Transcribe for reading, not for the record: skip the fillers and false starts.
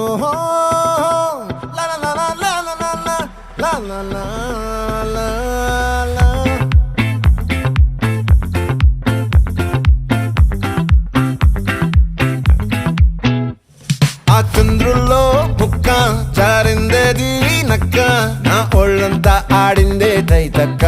ఓహో లా లా లా లా లా లా లా లా లా లా లా. ఆ చంద్రుల్లో బుక్క జారిందేది నక్క, నా ఒళ్ళంతా ఆడిందే తైతక్క.